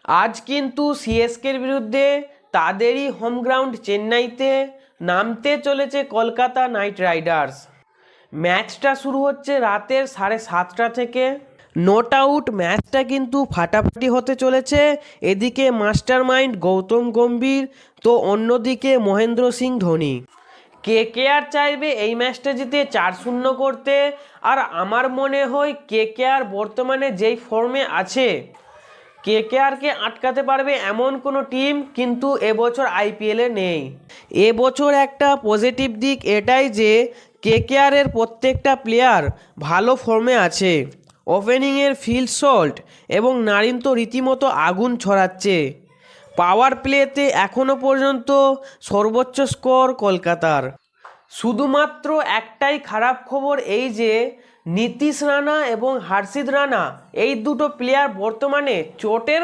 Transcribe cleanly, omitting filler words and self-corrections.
আজ কিন্তু সিএসকের বিরুদ্ধে তাদেরই হোম গ্রাউন্ড চেন্নাইতে নামতে চলেছে কলকাতা নাইট রাইডার্স। ম্যাচটা শুরু হচ্ছে রাতের 7:30 থেকে। নট আউট ম্যাচটা কিন্তু ফাটাফাটি হতে চলেছে। এদিকে মাস্টার মাইন্ড গৌতম গম্ভীর, তো অন্যদিকে মহেন্দ্র সিং ধোনি। কেকেআর চাইবে এই ম্যাচটা জিতে 4-0 করতে। আর আমার মনে হয় কেকেআর বর্তমানে যেই ফর্মে আছে, কেকেআরকে আটকাতে পারবে এমন কোনো টিম কিন্তু এবছর আইপিএলে নেই। এবছর একটা পজিটিভ দিক এটাই যে কেকেআরের প্রত্যেকটা প্লেয়ার ভালো ফর্মে আছে। ওপেনিংয়ের ফিল সল্ট এবং নারিন তো রীতিমতো আগুন ছড়াচ্ছে। পাওয়ার প্লেতে এখনও পর্যন্ত সর্বোচ্চ স্কোর কলকাতার। শুধুমাত্র একটাই খারাপ খবর এই যে নীতিশ রানা এবং হর্ষিত রানা এই দুটো প্লেয়ার বর্তমানে চোটের